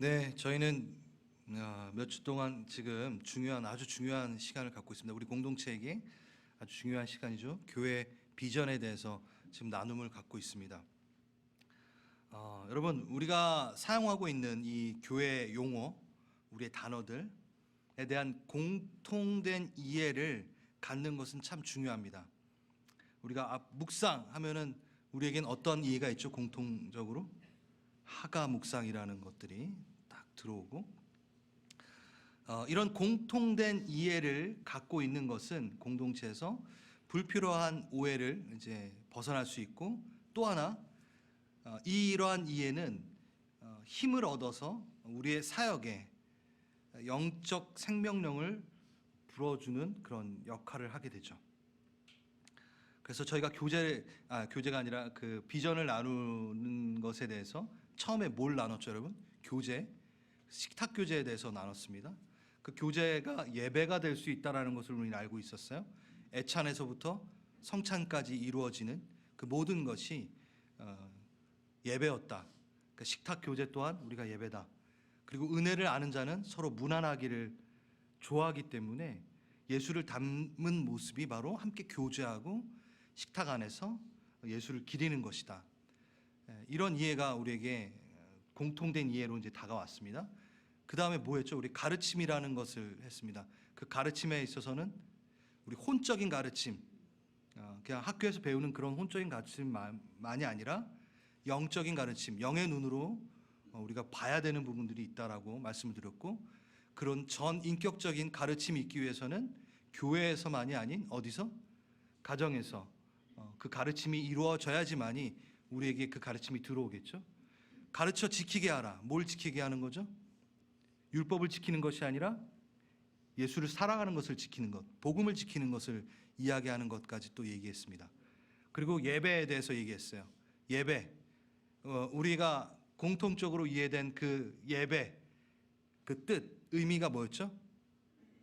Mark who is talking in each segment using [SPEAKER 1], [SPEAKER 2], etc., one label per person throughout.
[SPEAKER 1] 네, 저희는 몇 주 동안 지금 아주 중요한 시간을 갖고 있습니다. 우리 공동체에게 아주 중요한 시간이죠. 교회 비전에 대해서 지금 나눔을 갖고 있습니다. 여러분, 우리가 사용하고 있는 이 교회 용어, 우리의 단어들에 대한 공통된 이해를 갖는 것은 참 중요합니다. 우리가 묵상하면은 우리에겐 어떤 이해가 있죠? 공통적으로 하가 묵상이라는 것들이 딱 들어오고, 이런 공통된 이해를 갖고 있는 것은 공동체에서 불필요한 오해를 이제 벗어날 수 있고, 또 하나 이러한 이해는 힘을 얻어서 우리의 사역에 영적 생명력을 불어주는 그런 역할을 하게 되죠. 그래서 저희가 교제가 아니라 그 비전을 나누는 것에 대해서 처음에 뭘 나눴죠, 여러분? 교제, 식탁 교제에 대해서 나눴습니다. 그 교제가 예배가 될 수 있다라는 것을 우리는 알고 있었어요. 애찬에서부터 성찬까지 이루어지는 그 모든 것이 예배였다. 그러니까 식탁 교제 또한 우리가 예배다. 그리고 은혜를 아는 자는 서로 무난하기를 좋아하기 때문에 예수를 닮은 모습이 바로 함께 교제하고 식탁 안에서 예수를 기리는 것이다. 이런 이해가 우리에게 공통된 이해로 이제 다가왔습니다. 그 다음에 뭐 했죠? 우리 가르침이라는 것을 했습니다. 그 가르침에 있어서는 우리 혼적인 가르침, 그냥 학교에서 배우는 그런 혼적인 가르침만이 아니라 영적인 가르침, 영의 눈으로 우리가 봐야 되는 부분들이 있다라고 말씀을 드렸고, 그런 전 인격적인 가르침이 있기 위해서는 교회에서만이 아닌 어디서? 가정에서 그 가르침이 이루어져야지만이 우리에게 그 가르침이 들어오겠죠. 가르쳐 지키게 하라. 뭘 지키게 하는 거죠? 율법을 지키는 것이 아니라 예수를 사랑하는 것을 지키는 것, 복음을 지키는 것을 이야기하는 것까지 또 얘기했습니다. 그리고 예배에 대해서 얘기했어요. 예배, 우리가 공통적으로 이해된 그 예배, 그 뜻, 의미가 뭐였죠?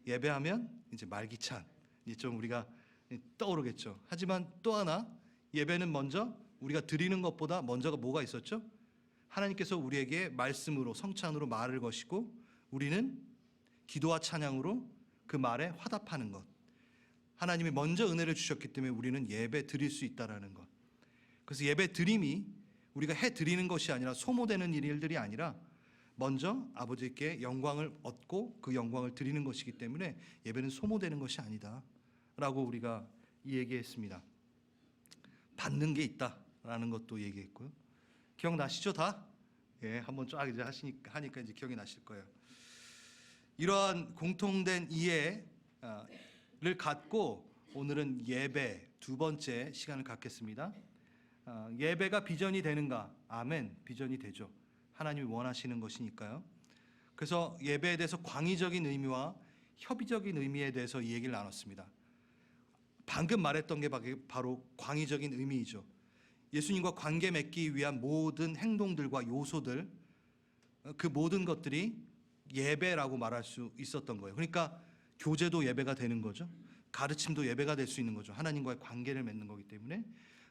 [SPEAKER 1] 예배하면 이제 말기찬, 이제 좀 우리가 떠오르겠죠. 하지만 또 하나, 예배는 먼저 우리가 드리는 것보다 먼저가 뭐가 있었죠? 하나님께서 우리에게 말씀으로, 성찬으로 말을 거시고 우리는 기도와 찬양으로 그 말에 화답하는 것. 하나님이 먼저 은혜를 주셨기 때문에 우리는 예배 드릴 수 있다라는 것. 그래서 예배 드림이 우리가 해 드리는 것이 아니라 소모되는 일들이 아니라 먼저 아버지께 영광을 얻고 그 영광을 드리는 것이기 때문에 예배는 소모되는 것이 아니다 라고 우리가 얘기했습니다. 받는 게 있다라는 것도 얘기했고요. 기억나시죠, 다? 예, 한번 쫙 이제 하니까 이제 기억이 나실 거예요. 이러한 공통된 이해를 갖고 오늘은 예배 두 번째 시간을 갖겠습니다. 예배가 비전이 되는가? 아멘, 비전이 되죠. 하나님이 원하시는 것이니까요. 그래서 예배에 대해서 광의적인 의미와 협의적인 의미에 대해서 이 얘기를 나눴습니다. 방금 말했던 게 바로 광의적인 의미이죠. 예수님과 관계 맺기 위한 모든 행동들과 요소들, 그 모든 것들이 예배라고 말할 수 있었던 거예요. 그러니까 교제도 예배가 되는 거죠. 가르침도 예배가 될 수 있는 거죠. 하나님과의 관계를 맺는 거기 때문에.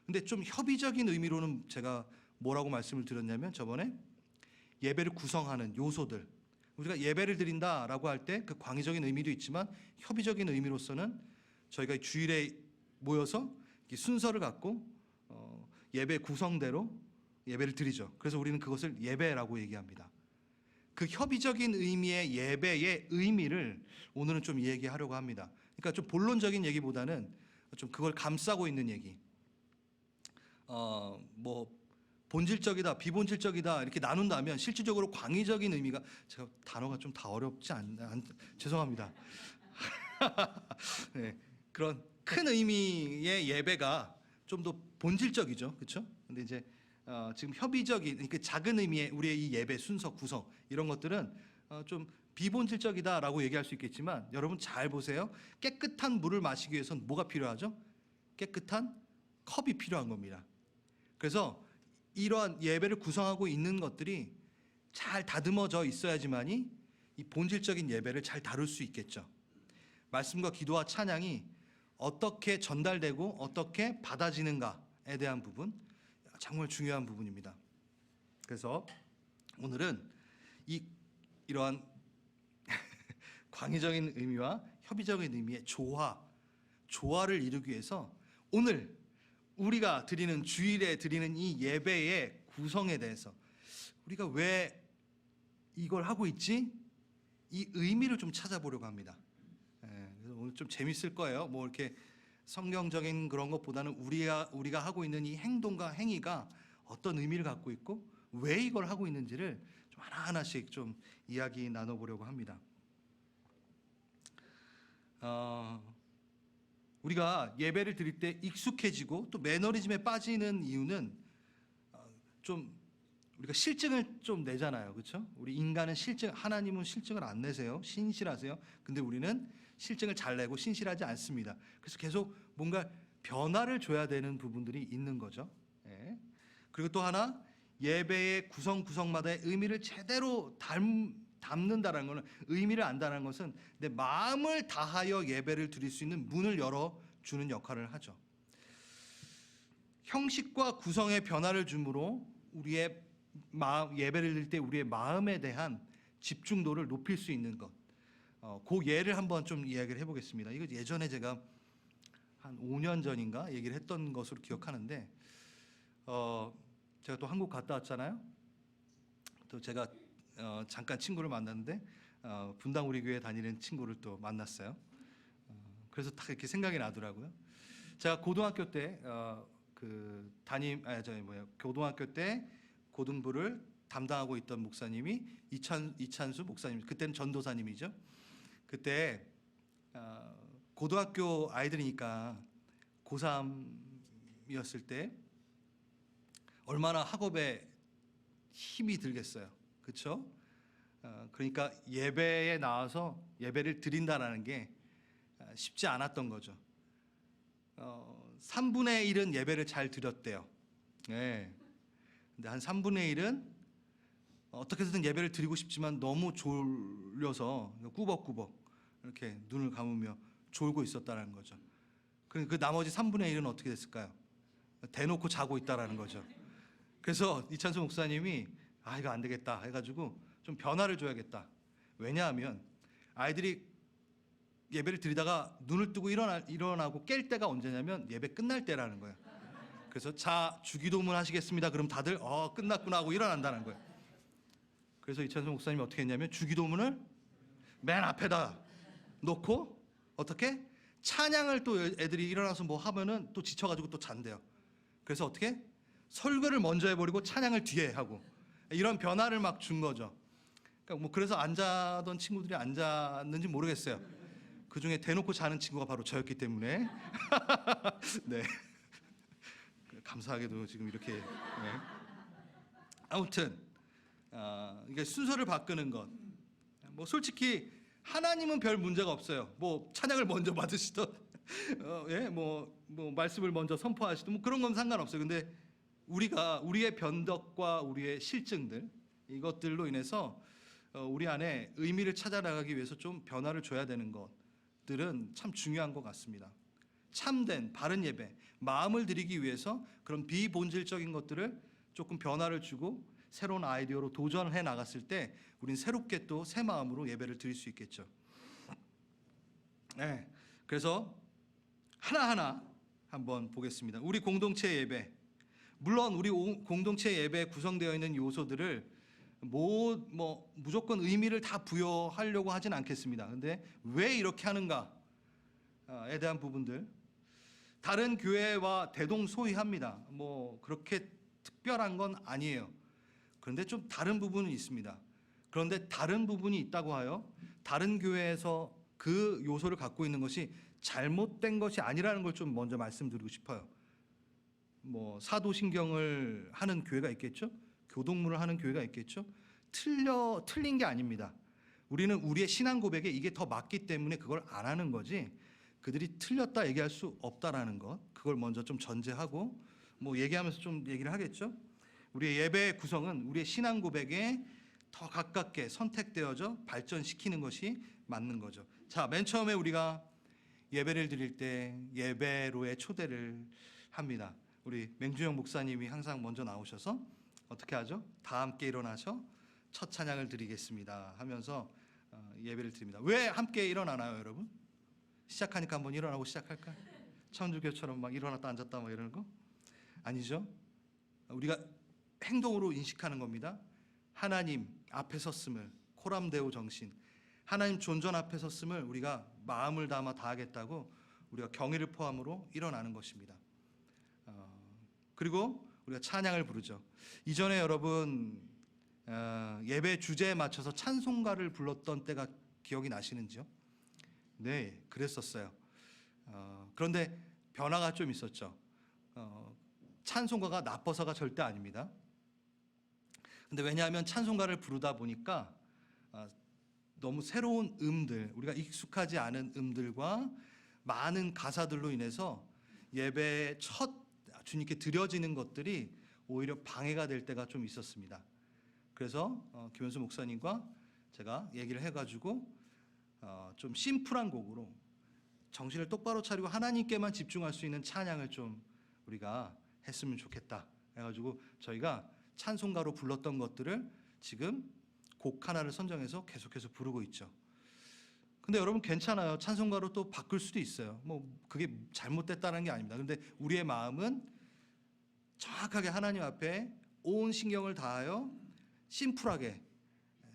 [SPEAKER 1] 근데 좀 협의적인 의미로는 제가 뭐라고 말씀을 드렸냐면, 저번에 예배를 구성하는 요소들, 우리가 예배를 드린다라고 할 때 그 광의적인 의미도 있지만 협의적인 의미로서는 저희가 주일에 모여서 순서를 갖고 예배 구성대로 예배를 드리죠. 그래서 우리는 그것을 예배라고 얘기합니다. 그 협의적인 의미의 예배의 의미를 오늘은 좀 얘기하려고 합니다. 그러니까 좀 본론적인 얘기보다는 좀 그걸 감싸고 있는 얘기. 뭐 본질적이다, 비본질적이다 이렇게 나눈다면 실질적으로 광의적인 의미가, 제가 단어가 좀 다 어렵지 죄송합니다. 네, 그런 큰 의미의 예배가 좀 더 본질적이죠, 그렇죠? 근데 이제 지금 협의적인, 그 작은 의미의 우리의 이 예배 순서 구성 이런 것들은 좀 비본질적이다라고 얘기할 수 있겠지만, 여러분 잘 보세요. 깨끗한 물을 마시기 위해서는 뭐가 필요하죠? 깨끗한 컵이 필요한 겁니다. 그래서 이러한 예배를 구성하고 있는 것들이 잘 다듬어져 있어야지만이 이 본질적인 예배를 잘 다룰 수 있겠죠. 말씀과 기도와 찬양이 어떻게 전달되고 어떻게 받아지는가에 대한 부분, 정말 중요한 부분입니다. 그래서 오늘은 이 이러한 광의적인 의미와 협의적인 의미의 조화를 이루기 위해서 오늘 우리가 드리는 주일에 드리는 이 예배의 구성에 대해서 우리가 왜 이걸 하고 있지? 이 의미를 좀 찾아보려고 합니다. 그래서 오늘 좀 재밌을 거예요. 뭐 이렇게 성경적인 그런 것보다는 우리가 하고 있는 이 행동과 행위가 어떤 의미를 갖고 있고 왜 이걸 하고 있는지를 좀 하나하나씩 좀 이야기 나눠보려고 합니다. 우리가 예배를 드릴 때 익숙해지고 또 매너리즘에 빠지는 이유는 좀 우리가 실증을 좀 내잖아요, 그렇죠? 우리 인간은 하나님은 실증을 안 내세요, 신실하세요. 근데 우리는 실증을 잘 내고 신실하지 않습니다. 그래서 계속 뭔가 변화를 줘야 되는 부분들이 있는 거죠. 예. 그리고 또 하나 예배의 구성구성마다의 의미를 제대로 담는다라는 것은 의미를 안다는 것은 내 마음을 다하여 예배를 드릴 수 있는 문을 열어주는 역할을 하죠. 형식과 구성의 변화를 주므로 우리의 예배를 드릴 때 우리의 마음에 대한 집중도를 높일 수 있는 것. 그 예를 한번 좀 이야기를 해보겠습니다. 이거 예전에 제가 한 5년 전인가 얘기를 했던 것으로 기억하는데 제가 또 한국 갔다 왔잖아요. 또 제가 잠깐 친구를 만났는데 분당 우리 교회 다니는 친구를 또 만났어요. 그래서 딱 이렇게 생각이 나더라고요. 제가 고등학교 때 고등학교 때 고등부를 담당하고 있던 목사님이 이찬수 목사님, 그때는 전도사님이죠. 그때 고등학교 아이들이니까 고3이었을 때 얼마나 학업에 힘이 들겠어요, 그렇죠? 그러니까 예배에 나와서 예배를 드린다라는 게 쉽지 않았던 거죠. 3분의 1은 예배를 잘 드렸대요. 네. 근데 한 3분의 1은 어떻게 해서든 예배를 드리고 싶지만 너무 졸려서 꾸벅꾸벅 이렇게 눈을 감으며 졸고 있었다는 거죠. 그 나머지 3분의 1은 어떻게 됐을까요? 대놓고 자고 있다라는 거죠. 그래서 이찬수 목사님이 이거 안 되겠다 해가지고 좀 변화를 줘야겠다. 왜냐하면 아이들이 예배를 드리다가 눈을 뜨고 일어나고 깰 때가 언제냐면 예배 끝날 때라는 거예요. 그래서 자, 주기도문 하시겠습니다. 그럼 다들 끝났구나 하고 일어난다는 거예요. 그래서 이찬수 목사님이 어떻게 했냐면 주기도문을 맨 앞에다 놓고 어떻게? 찬양을 또 애들이 일어나서 뭐 하면은 또 지쳐가지고 또 잔대요. 그래서 어떻게? 설교를 먼저 해버리고 찬양을 뒤에 하고 이런 변화를 막 준 거죠. 그러니까 뭐 그래서 앉아던 친구들이 앉았는지 모르겠어요. 그 중에 대놓고 자는 친구가 바로 저였기 때문에 네. 감사하게도 지금 이렇게 아무튼 이게 순서를 바꾸는 것. 뭐 솔직히 하나님은 별 문제가 없어요. 뭐 찬양을 먼저 받으시던 뭐 말씀을 먼저 선포하시던 뭐 그런 건 상관없어요. 근데 우리의 변덕과 우리의 실증들 이것들로 인해서 우리 안에 의미를 찾아 나가기 위해서 좀 변화를 줘야 되는 것들은 참 중요한 것 같습니다. 참된 바른 예배, 마음을 드리기 위해서 그런 비본질적인 것들을 조금 변화를 주고 새로운 아이디어로 도전해 나갔을 때 우린 새롭게 또 새 마음으로 예배를 드릴 수 있겠죠. 네, 그래서 하나하나 한번 보겠습니다. 우리 공동체 예배, 물론 우리 공동체 예배에 구성되어 있는 요소들을 무조건 의미를 다 부여하려고 하진 않겠습니다. 근데 왜 이렇게 하는가에 대한 부분들, 다른 교회와 대동소이합니다. 뭐 그렇게 특별한 건 아니에요. 그런데 좀 다른 부분은 있습니다. 그런데 다른 부분이 있다고 하여 다른 교회에서 그 요소를 갖고 있는 것이 잘못된 것이 아니라는 걸 좀 먼저 말씀드리고 싶어요. 뭐 사도신경을 하는 교회가 있겠죠? 교동문을 하는 교회가 있겠죠? 틀린 게 아닙니다. 우리는 우리의 신앙 고백에 이게 더 맞기 때문에 그걸 안 하는 거지, 그들이 틀렸다 얘기할 수 없다라는 것, 그걸 먼저 좀 전제하고 뭐 얘기하면서 좀 얘기를 하겠죠. 우리의 예배의 구성은 우리의 신앙 고백에 더 가깝게 선택되어져 발전시키는 것이 맞는 거죠. 자, 맨 처음에 우리가 예배를 드릴 때 예배로의 초대를 합니다. 우리 맹주영 목사님이 항상 먼저 나오셔서 어떻게 하죠? 다 함께 일어나서 첫 찬양을 드리겠습니다 하면서 예배를 드립니다. 왜 함께 일어나나요, 여러분? 시작하니까 한번 일어나고 시작할까? 천주교처럼 막 일어났다 앉았다 막 이러는 거? 아니죠. 우리가 행동으로 인식하는 겁니다. 하나님 앞에 섰음을, 코람데오 정신, 하나님 존전 앞에 섰음을 우리가 마음을 담아 다하겠다고 우리가 경의를 포함으로 일어나는 것입니다. 그리고 우리가 찬양을 부르죠. 이전에 여러분 예배 주제에 맞춰서 찬송가를 불렀던 때가 기억이 나시는지요? 네, 그랬었어요. 그런데 변화가 좀 있었죠. 찬송가가 나빠서가 절대 아닙니다. 근데 왜냐하면 찬송가를 부르다 보니까 너무 새로운 음들, 우리가 익숙하지 않은 음들과 많은 가사들로 인해서 예배의 첫 주님께 드려지는 것들이 오히려 방해가 될 때가 좀 있었습니다. 그래서 김현수 목사님과 제가 얘기를 해가지고 좀 심플한 곡으로 정신을 똑바로 차리고 하나님께만 집중할 수 있는 찬양을 좀 우리가 했으면 좋겠다 해가지고 저희가 찬송가로 불렀던 것들을 지금 곡 하나를 선정해서 계속해서 부르고 있죠. 근데 여러분 괜찮아요. 찬송가로 또 바꿀 수도 있어요. 뭐 그게 잘못됐다는 게 아닙니다. 근데 우리의 마음은 정확하게 하나님 앞에 온 신경을 다하여 심플하게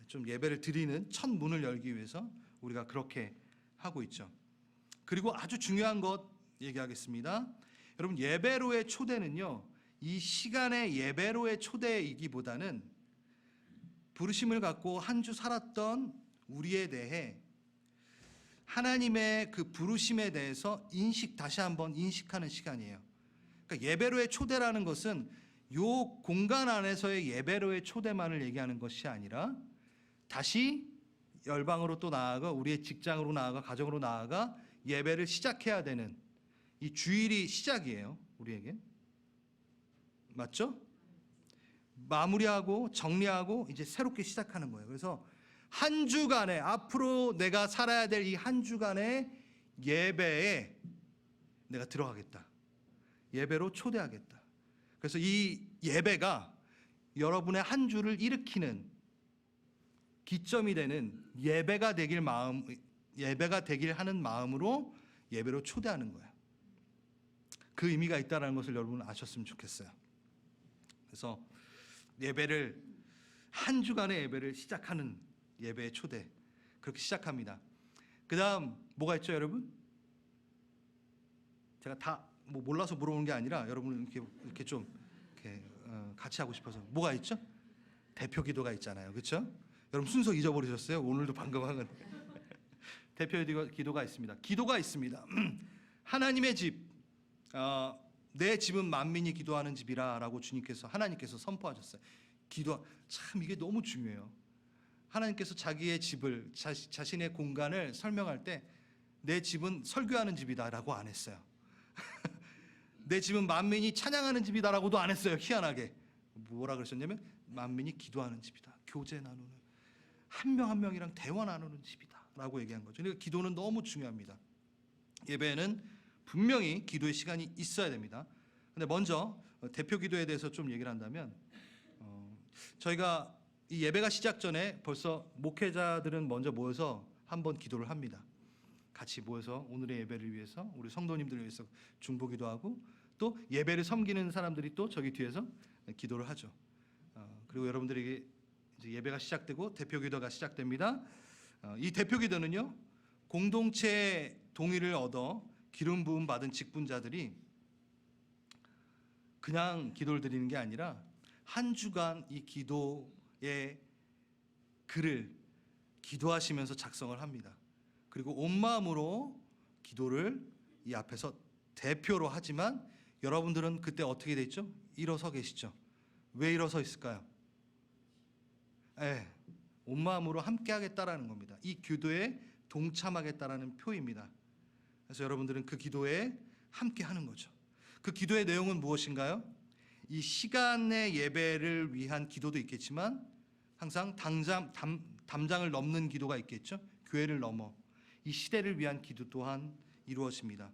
[SPEAKER 1] 좀 예배를 드리는 첫 문을 열기 위해서 우리가 그렇게 하고 있죠. 그리고 아주 중요한 것 얘기하겠습니다. 여러분 예배로의 초대는요, 이 시간의 예배로의 초대이기보다는 부르심을 갖고 한 주 살았던 우리에 대해 하나님의 그 부르심에 대해서 다시 한번 인식하는 시간이에요. 그러니까 예배로의 초대라는 것은 요 공간 안에서의 예배로의 초대만을 얘기하는 것이 아니라 다시 열방으로 또 나아가 우리의 직장으로 나아가 가정으로 나아가 예배를 시작해야 되는 이 주일이 시작이에요. 우리에게. 맞죠? 마무리하고 정리하고 이제 새롭게 시작하는 거예요. 그래서 한 주간에 앞으로 내가 살아야 될 이 한 주간의 예배에 내가 들어가겠다. 예배로 초대하겠다. 그래서 이 예배가 여러분의 한 주를 일으키는 기점이 되는 예배가 되길 하는 마음으로 예배로 초대하는 거예요. 그 의미가 있다는 것을 여러분 아셨으면 좋겠어요. 그래서 예배를 한 주간의 예배를 시작하는 예배의 초대 그렇게 시작합니다. 그 다음 뭐가 있죠, 여러분? 제가 다 뭐 몰라서 물어보는 게 아니라 여러분 이렇게 좀 이렇게 같이 하고 싶어서 뭐가 있죠? 대표 기도가 있잖아요, 그렇죠? 여러분 순서 잊어버리셨어요? 오늘도 방금 한 건 대표 기도가 있습니다. 기도가 있습니다. 하나님의 집, 내 집은 만민이 기도하는 집이라라고 하나님께서 선포하셨어요. 기도 참 이게 너무 중요해요. 하나님께서 자기의 집을 자신의 공간을 설명할 때 내 집은 설교하는 집이다라고 안 했어요. 내 집은 만민이 찬양하는 집이다라고도 안 했어요. 희한하게 뭐라 그러셨냐면 만민이 기도하는 집이다. 교제 나누는 한 명 한 명이랑 대화 나누는 집이다라고 얘기한 거죠. 그러니까 기도는 너무 중요합니다. 예배에는 분명히 기도의 시간이 있어야 됩니다. 근데 먼저 대표 기도에 대해서 좀 얘기를 한다면 저희가 이 예배가 시작 전에 벌써 목회자들은 먼저 모여서 한번 기도를 합니다. 같이 모여서 오늘의 예배를 위해서 우리 성도님들을 위해서 중보기도 하고 또 예배를 섬기는 사람들이 또 저기 뒤에서 기도를 하죠. 그리고 여러분들에게 이제 예배가 시작되고 대표 기도가 시작됩니다. 이 대표 기도는요, 공동체의 동의를 얻어 기름 부음 받은 직분자들이 그냥 기도를 드리는 게 아니라 한 주간 이 기도의 글을 기도하시면서 작성을 합니다. 그리고 온 마음으로 기도를 이 앞에서 대표로 하지만 여러분들은 그때 어떻게 돼 있죠? 일어서 계시죠? 왜 일어서 있을까요? 온 마음으로 함께 하겠다라는 겁니다. 이 기도에 동참하겠다라는 표입니다. 그래서 여러분들은 그 기도에 함께 하는 거죠. 그 기도의 내용은 무엇인가요? 이 시간의 예배를 위한 기도도 있겠지만 항상 담장을 넘는 기도가 있겠죠. 교회를 넘어 이 시대를 위한 기도 또한 이루어집니다.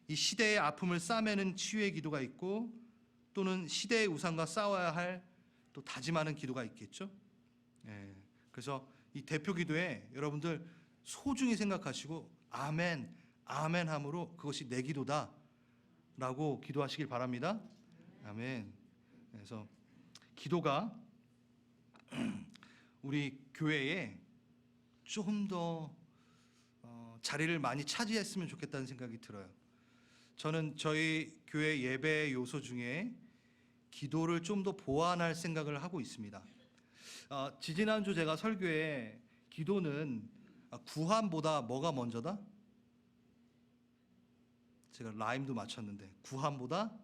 [SPEAKER 1] 이 시대의 아픔을 싸매는 치유의 기도가 있고 또는 시대의 우상과 싸워야 할 또 다짐하는 기도가 있겠죠. 예. 그래서 이 대표 기도에 여러분들 소중히 생각하시고 아멘, 아멘 함으로 그것이 내 기도다라고 기도하시길 바랍니다. 아멘. 그래서 기도가 우리 교회에 좀 더 자리를 많이 차지했으면 좋겠다는 생각이 들어요. 저는 저희 교회 예배 요소 중에 기도를 좀 더 보완할 생각을 하고 있습니다. 지지난주 제가 설교에 기도는 구함보다 뭐가 먼저다? 제가 라임도 맞췄는데 구함보다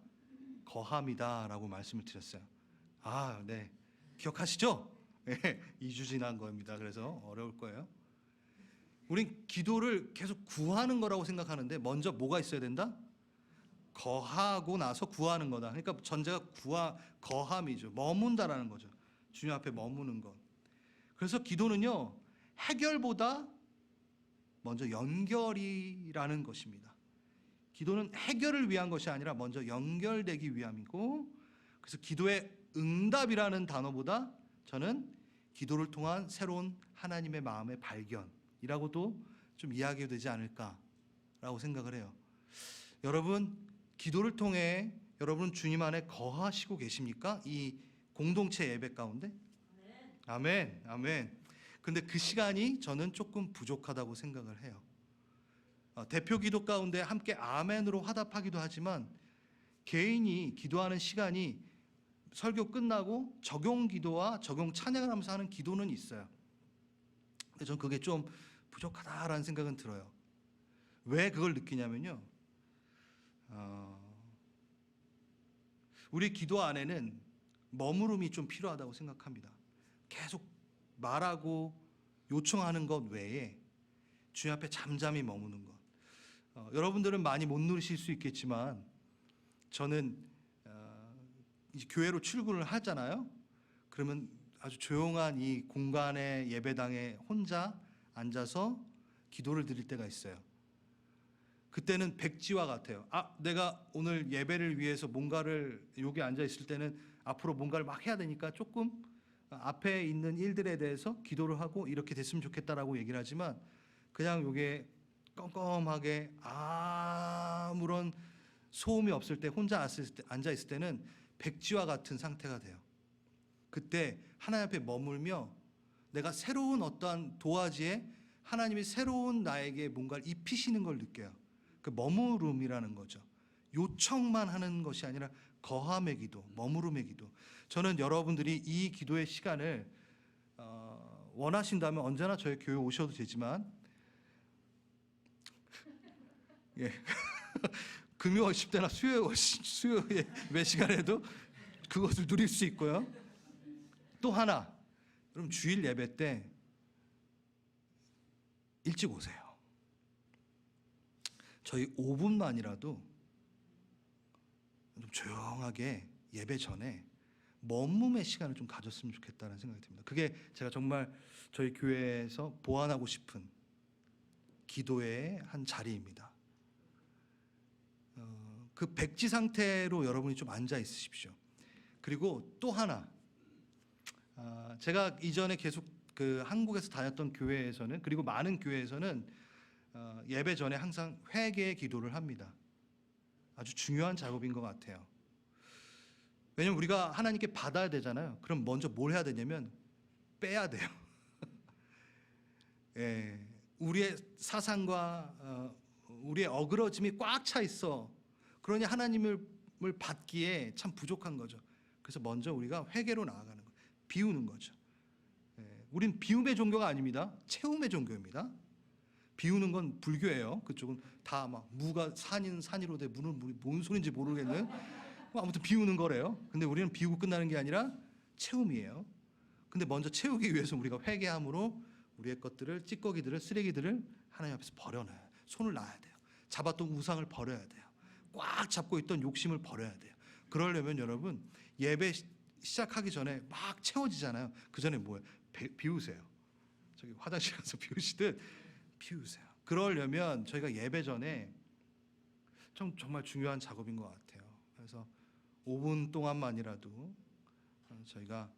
[SPEAKER 1] 거함이다라고 말씀을 드렸어요. 네. 기억하시죠? 네, 2주 지난 겁니다. 그래서 어려울 거예요. 우린 기도를 계속 구하는 거라고 생각하는데 먼저 뭐가 있어야 된다? 거하고 나서 구하는 거다. 그러니까 전제가 거함이죠. 머문다라는 거죠. 주님 앞에 머무는 것. 그래서 기도는요, 해결보다 먼저 연결이라는 것입니다. 기도는 해결을 위한 것이 아니라 먼저 연결되기 위함이고, 그래서 기도의 응답이라는 단어보다 저는 기도를 통한 새로운 하나님의 마음의 발견이라고도 좀 이야기가 되지 않을까라고 생각을 해요. 여러분, 기도를 통해 여러분 주님 안에 거하시고 계십니까? 이 공동체 예배 가운데? 아멘, 아멘. 근데 그 시간이 저는 조금 부족하다고 생각을 해요. 대표 기도 가운데 함께 아멘으로 화답하기도 하지만 개인이 기도하는 시간이 설교 끝나고 적용 기도와 적용 찬양을 하면서 하는 기도는 있어요. 근데 저는 그게 좀 부족하다라는 생각은 들어요. 왜 그걸 느끼냐면요, 우리 기도 안에는 머무름이 좀 필요하다고 생각합니다. 계속 말하고 요청하는 것 외에 주님 앞에 잠잠히 머무는 것. 여러분들은 많이 못 누리실 수 있겠지만 저는 이제 교회로 출근을 하잖아요. 그러면 아주 조용한 이 공간의 예배당에 혼자 앉아서 기도를 드릴 때가 있어요. 그때는 백지와 같아요. 내가 오늘 예배를 위해서 뭔가를 여기 앉아 있을 때는 앞으로 뭔가를 막 해야 되니까 조금 앞에 있는 일들에 대해서 기도를 하고 이렇게 됐으면 좋겠다라고 얘기를 하지만 그냥 요게 껌껌하게 아무런 소음이 없을 때 혼자 앉아 있을 때는 백지와 같은 상태가 돼요. 그때 하나님 앞에 머물며 내가 새로운 어떠한 도화지에 하나님이 새로운 나에게 뭔가를 입히시는 걸 느껴요. 그 머무름이라는 거죠. 요청만 하는 것이 아니라 거함의 기도, 머무름의 기도. 저는 여러분들이 이 기도의 시간을 원하신다면 언제나 저희 교회 오셔도 되지만 예. 금요 10대나 수요의 매 시간에도 그것을 누릴 수 있고요. 또 하나, 여러분 주일 예배 때 일찍 오세요. 저희 5분만이라도 좀 조용하게 예배 전에 머금의 시간을 좀 가졌으면 좋겠다는 생각이 듭니다. 그게 제가 정말 저희 교회에서 보완하고 싶은 기도의 한 자리입니다. 그 백지 상태로 여러분이 좀 앉아 있으십시오. 그리고 또 하나, 제가 이전에 계속 그 한국에서 다녔던 교회에서는, 그리고 많은 교회에서는 예배 전에 항상 회개 기도를 합니다. 아주 중요한 작업인 것 같아요. 왜냐면 우리가 하나님께 받아야 되잖아요. 그럼 먼저 뭘 해야 되냐면 빼야 돼요. 예, 우리의 사상과 우리의 어그러짐이 꽉 차 있어. 그러니 하나님을 받기에 참 부족한 거죠. 그래서 먼저 우리가 회개로 나아가는 거예요. 비우는 거죠. 예, 우린 비움의 종교가 아닙니다. 채움의 종교입니다. 비우는 건 불교예요. 그쪽은 다 막 무가 산인 산이로되 무는 물이 뭔 소린지 모르겠는 아무튼 비우는 거래요. 근데 우리는 비우고 끝나는 게 아니라 채움이에요. 근데 먼저 채우기 위해서 우리가 회개함으로 우리의 것들을, 찌꺼기들을, 쓰레기들을 하나님 앞에서 버려놔요. 손을 놔야 돼요. 잡았던 우상을 버려야 돼요. 꽉 잡고 있던 욕심을 버려야 돼요. 그러려면 여러분 예배 시작하기 전에 막 채워지잖아요. 그 전에 뭐예요? 비우세요. 저기 화장실 가서 비우시듯 비우세요. 그러려면 저희가 예배 전에 정말 중요한 작업인 것 같아요. 그래서 5분 동안만이라도 저희가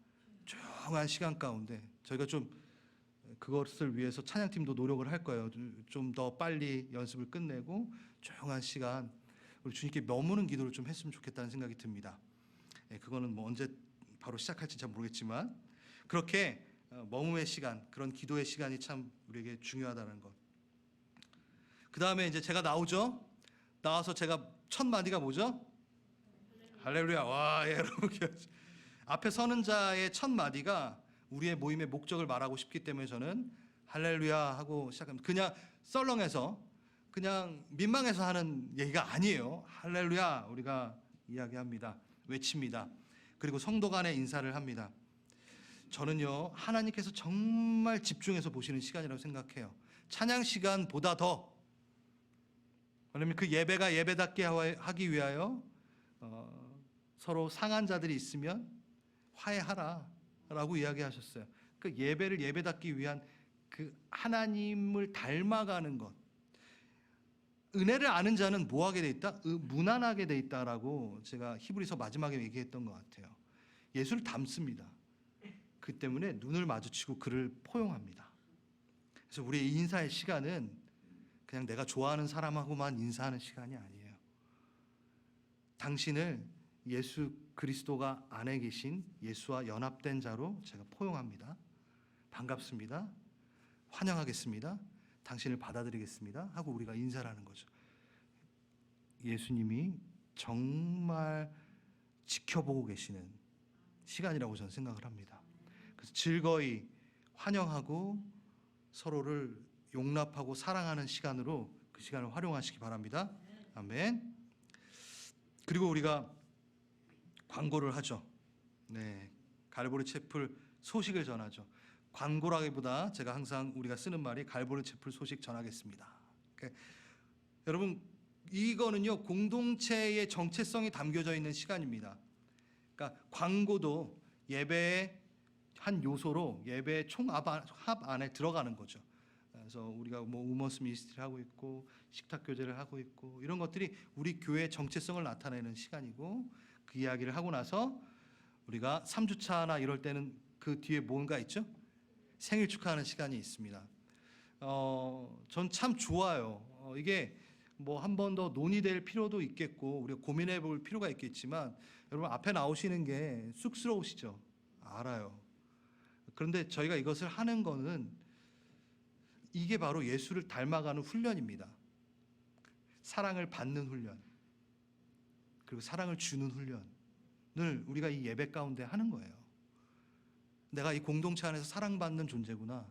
[SPEAKER 1] 조용한 시간 가운데 저희가 좀 그것을 위해서 찬양팀도 노력을 할 거예요. 좀 더 빨리 연습을 끝내고 조용한 시간 우리 주님께 머무는 기도를 좀 했으면 좋겠다는 생각이 듭니다. 그거는 뭐 언제 바로 시작할지 잘 모르겠지만 그렇게 머무의 시간, 그런 기도의 시간이 참 우리에게 중요하다는 것. 그 다음에 이제 제가 나오죠. 나와서 제가 첫 마디가 뭐죠? 할렐루야. 와, 여러분 앞에 서는 자의 첫 마디가 우리의 모임의 목적을 말하고 싶기 때문에 저는 할렐루야 하고 시작합니다. 그냥 썰렁해서 그냥 민망해서 하는 얘기가 아니에요. 할렐루야 우리가 이야기합니다. 외칩니다. 그리고 성도 간의 인사를 합니다. 저는요, 하나님께서 정말 집중해서 보시는 시간이라고 생각해요. 찬양 시간보다 더, 왜냐하면 그 예배가 예배답게 하기 위하여 서로 상한 자들이 있으면 화해하라 라고 이야기하셨어요. 그 예배를 예배답기 위한 그 하나님을 닮아가는 것, 은혜를 아는 자는 뭐하게 돼 있다? 무난하게 돼 있다라고 제가 히브리서 마지막에 얘기했던 것 같아요. 예수를 닮습니다. 그 때문에 눈을 마주치고 그를 포용합니다. 그래서 우리의 인사의 시간은 그냥 내가 좋아하는 사람하고만 인사하는 시간이 아니에요. 당신을 예수 그리스도가 안에 계신 예수와 연합된 자로 제가 포용합니다. 반갑습니다. 환영하겠습니다. 당신을 받아들이겠습니다. 하고 우리가 인사를 하는 거죠. 예수님이 정말 지켜보고 계시는 시간이라고 저는 생각을 합니다. 그래서 즐거이 환영하고 서로를 용납하고 사랑하는 시간으로 그 시간을 활용하시기 바랍니다. 아멘. 그리고 우리가 광고를 하죠. 네, 갈보리 채플 소식을 전하죠. 광고라기보다 제가 항상 우리가 쓰는 말이 갈보리 채플 소식 전하겠습니다. 여러분, 이거는요 공동체의 정체성이 담겨져 있는 시간입니다. 그러니까 광고도 예배의 한 요소로 예배의 총합 안에 들어가는 거죠. 그래서 우리가 뭐 우먼스 미니스트리 하고 있고 식탁 교제를 하고 있고 이런 것들이 우리 교회의 정체성을 나타내는 시간이고, 그 이야기를 하고 나서 우리가 3주차나 이럴 때는 그 뒤에 뭔가 있죠? 생일 축하하는 시간이 있습니다. 전 참 좋아요. 이게 뭐 한 번 더 논의될 필요도 있겠고 우리가 고민해 볼 필요가 있겠지만, 여러분 앞에 나오시는 게 쑥스러우시죠? 알아요. 그런데 저희가 이것을 하는 거는 이게 바로 예수를 닮아가는 훈련입니다. 사랑을 받는 훈련, 그리고 사랑을 주는 훈련을 우리가 이 예배 가운데 하는 거예요. 내가 이 공동체 안에서 사랑받는 존재구나.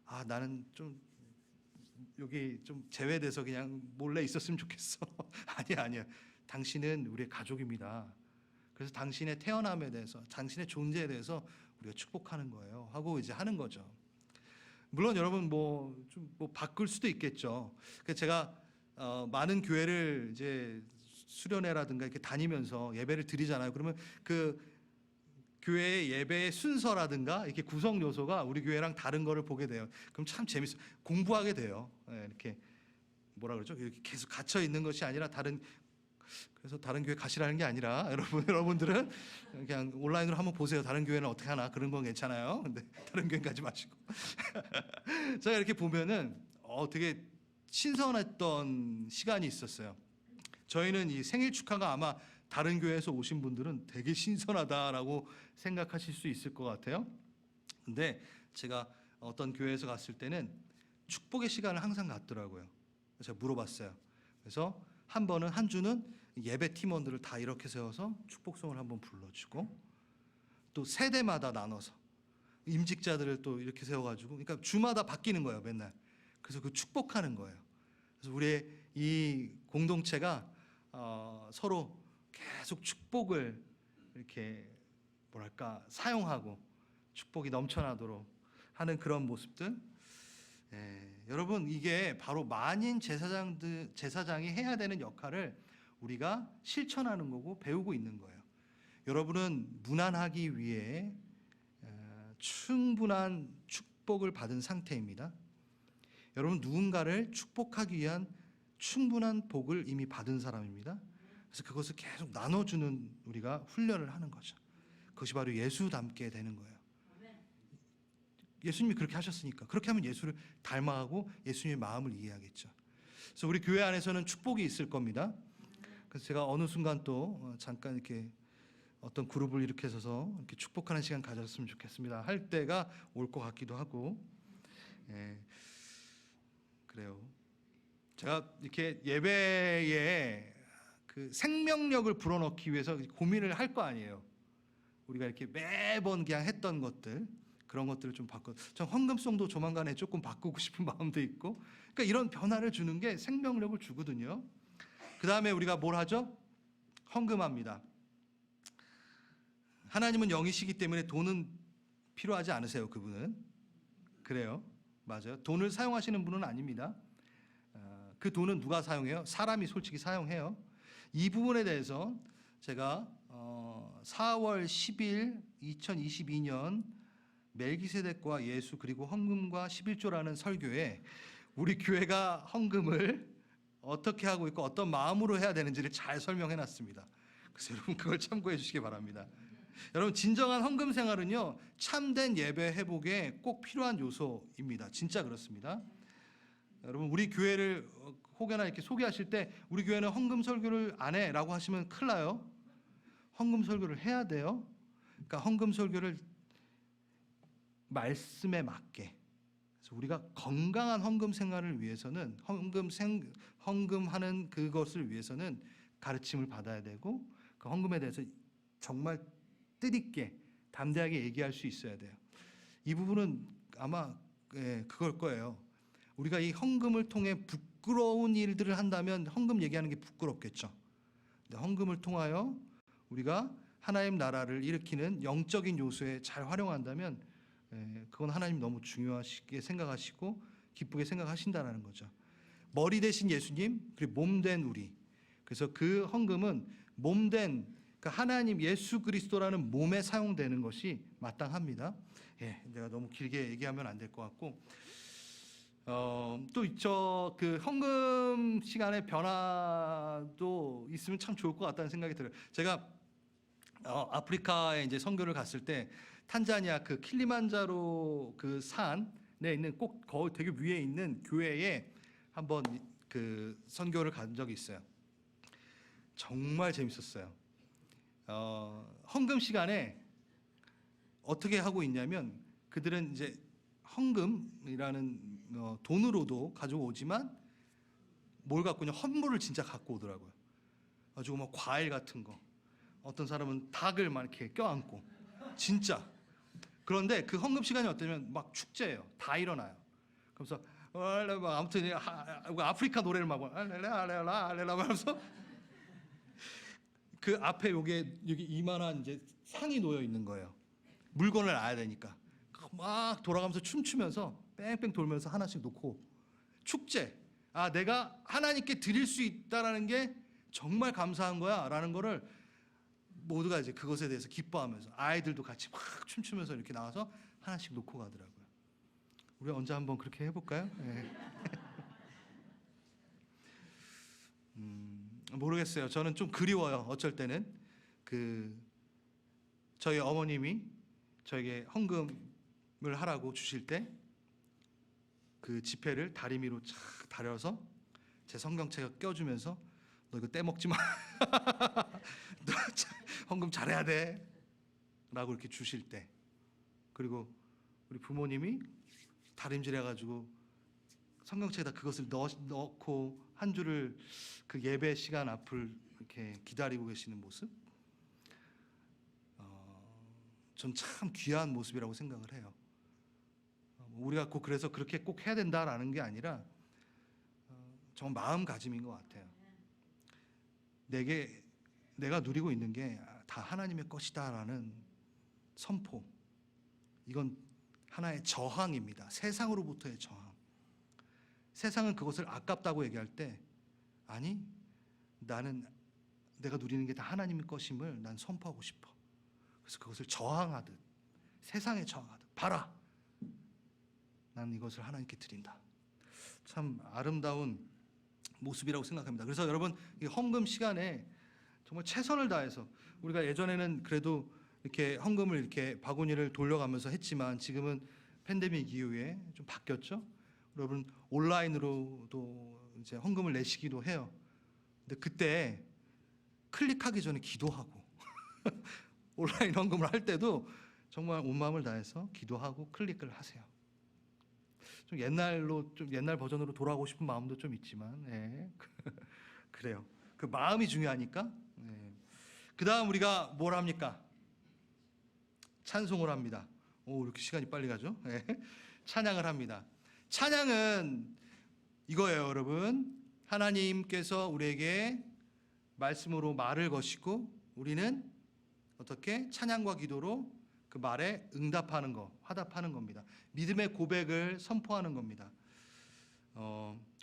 [SPEAKER 1] 아, 나는 좀 여기 좀 제외돼서 그냥 몰래 있었으면 좋겠어. 아니야. 당신은 우리의 가족입니다. 그래서 당신의 태어남에 대해서, 당신의 존재에 대해서 우리가 축복하는 거예요. 하고 이제 하는 거죠. 물론 여러분 좀 바꿀 수도 있겠죠. 그래서 제가 많은 교회를 이제 수련회라든가 이렇게 다니면서 예배를 드리잖아요. 그러면 그 교회의 예배의 순서라든가 이렇게 구성 요소가 우리 교회랑 다른 거를 보게 돼요. 그럼 참 재밌어요. 공부하게 돼요. 이렇게 뭐라 그러죠? 이렇게 계속 갇혀 있는 것이 아니라 그래서 다른 교회 가시라는 게 아니라 여러분들은 그냥 온라인으로 한번 보세요. 다른 교회는 어떻게 하나 그런 건 괜찮아요. 근데 다른 교회 가지 마시고 제가 이렇게 보면은 되게 신선했던 시간이 있었어요. 저희는 이 생일 축하가 아마 다른 교회에서 오신 분들은 되게 신선하다라고 생각하실 수 있을 것 같아요. 근데 제가 어떤 교회에서 갔을 때는 축복의 시간을 항상 갖더라고요. 제가 물어봤어요. 그래서 한 주는 예배 팀원들을 다 이렇게 세워서 축복송을 한번 불러주고, 또 세대마다 나눠서 임직자들을 또 이렇게 세워가지고, 그러니까 주마다 바뀌는 거예요, 맨날. 그래서 그 축복하는 거예요. 그래서 우리의 이 공동체가 서로 계속 축복을 이렇게 사용하고 축복이 넘쳐나도록 하는 그런 모습들. 여러분, 이게 바로 만인 제사장이 해야 되는 역할을 우리가 실천하는 거고 배우고 있는 거예요. 여러분은 무난하기 위해 충분한 축복을 받은 상태입니다. 여러분 누군가를 축복하기 위한 충분한 복을 이미 받은 사람입니다. 그래서 그것을 계속 나눠주는 우리가 훈련을 하는 거죠. 그것이 바로 예수 닮게 되는 거예요. 예수님이 그렇게 하셨으니까 그렇게 하면 예수를 닮아가고 예수님의 마음을 이해하겠죠. 그래서 우리 교회 안에서는 축복이 있을 겁니다. 그래서 제가 어느 순간 또 잠깐 이렇게 어떤 그룹을 일으켜서 이렇게 축복하는 시간 가졌으면 좋겠습니다. 할 때가 올 것 같기도 하고, 그래요. 제가 이렇게 예배에 그 생명력을 불어넣기 위해서 고민을 할 거 아니에요. 우리가 이렇게 매번 그냥 했던 것들, 그런 것들을 좀 바꿔. 전 헌금송도 조만간에 조금 바꾸고 싶은 마음도 있고, 그러니까 이런 변화를 주는 게 생명력을 주거든요. 그 다음에 우리가 뭘 하죠? 헌금합니다. 하나님은 영이시기 때문에 돈은 필요하지 않으세요. 그분은 그래요. 맞아요. 돈을 사용하시는 분은 아닙니다. 그 돈은 누가 사용해요? 사람이 솔직히 사용해요. 이 부분에 대해서 제가 4월 10일 2022년 멜기세덱과 예수 그리고 헌금과 11조라는 설교에 우리 교회가 헌금을 어떻게 하고 있고 어떤 마음으로 해야 되는지를 잘 설명해 놨습니다. 그래서 여러분 그걸 참고해 주시기 바랍니다. 여러분 진정한 헌금 생활은요 참된 예배 회복에 꼭 필요한 요소입니다. 진짜 그렇습니다. 여러분 우리 교회를 혹여나 이렇게 소개하실 때 우리 교회는 헌금 설교를 안 해라고 하시면 큰일 나요. 헌금 설교를 해야 돼요. 그러니까 헌금 설교를 말씀에 맞게. 그래서 우리가 건강한 헌금 생활을 위해서는 헌금하는 그것을 위해서는 가르침을 받아야 되고 그 헌금에 대해서 정말 뜻있게 담대하게 얘기할 수 있어야 돼요. 이 부분은 아마 그걸 거예요. 우리가 이 헌금을 통해 부끄러운 일들을 한다면 헌금 얘기하는 게 부끄럽겠죠. 근데 헌금을 통하여 우리가 하나님 나라를 일으키는 영적인 요소에 잘 활용한다면 그건 하나님 너무 중요하게 생각하시고 기쁘게 생각하신다는 거죠. 머리 대신 예수님 그리고 몸된 우리. 그래서 그 헌금은 몸된 그러니까 하나님 예수 그리스도라는 몸에 사용되는 것이 마땅합니다. 내가 너무 길게 얘기하면 안 될 것 같고 또 있죠. 그 헌금 시간의 변화도 있으면 참 좋을 것 같다는 생각이 들어요. 제가 아프리카에 이제 선교를 갔을 때 탄자니아 그 킬리만자로 그 산에 있는 꼭 거기 되게 위에 있는 교회에 한번 그 선교를 간 적이 있어요. 정말 재밌었어요. 헌금 시간에 어떻게 하고 있냐면 그들은 이제 헌금이라는 돈으로도 가지고 오지만 뭘 갖고 오냐 헌물을 진짜 갖고 오더라고요. 가지고 막 과일 같은 거 어떤 사람은 닭을 막 이렇게 껴안고 진짜. 그런데 그 헌금 시간이 어떠냐면 막 축제예요. 다 일어나요. 그래서 아무튼 아프리카 노래를 막 알렐라 하면서 그 앞에 여기 이만한 이제 상이 놓여 있는 거예요. 물건을 놔야 되니까 막 돌아가면서 춤추면서 뺑뺑 돌면서 하나씩 놓고 축제. 내가 하나님께 드릴 수 있다라는 게 정말 감사한 거야라는 거를 모두가 이제 그것에 대해서 기뻐하면서 아이들도 같이 막 춤추면서 이렇게 나와서 하나씩 놓고 가더라고요. 우리 언제 한번 그렇게 해볼까요? 모르겠어요. 저는 좀 그리워요. 어쩔 때는 저희 어머님이 저에게 헌금을 하라고 주실 때 그 지폐를 다리미로 착 다려서 제 성경책을 껴주면서 너 이거 떼먹지 마. 너 헌금 잘해야 돼. 라고 이렇게 주실 때 그리고 우리 부모님이 다림질해가지고 성경책에다 그것을 넣고 한 줄을 그 예배 시간 앞을 이렇게 기다리고 계시는 모습 전 참 귀한 모습이라고 생각을 해요. 우리가 꼭 그래서 그렇게 꼭 해야 된다라는 게 아니라 정말 마음가짐인 것 같아요. 내가 누리고 있는 게 다 하나님의 것이다라는 선포. 이건 하나의 저항입니다. 세상으로부터의 저항. 세상은 그것을 아깝다고 얘기할 때 아니 나는 내가 누리는 게 다 하나님의 것임을 난 선포하고 싶어. 그래서 그것을 저항하듯 세상에 저항하듯 봐라 난 이것을 하나님께 드린다. 참 아름다운 모습이라고 생각합니다. 그래서 여러분 이 헌금 시간에 정말 최선을 다해서 우리가 예전에는 그래도 이렇게 헌금을 이렇게 바구니를 돌려가면서 했지만 지금은 팬데믹 이후에 좀 바뀌었죠. 여러분 온라인으로도 이제 헌금을 내시기도 해요. 근데 그때 클릭하기 전에 기도하고 온라인 헌금을 할 때도 정말 온 마음을 다해서 기도하고 클릭을 하세요. 좀 옛날 버전으로 돌아가고 싶은 마음도 좀 있지만, 예. 그래요. 그 마음이 중요하니까. 예. 그다음 우리가 뭘 합니까? 찬송을 합니다. 오, 이렇게 시간이 빨리 가죠? 예. 찬양을 합니다. 찬양은 이거예요, 여러분. 하나님께서 우리에게 말씀으로 말을 거시고 우리는 어떻게 찬양과 기도로 그 말에 응답하는 거, 화답하는 겁니다. 믿음의 고백을 선포하는 겁니다.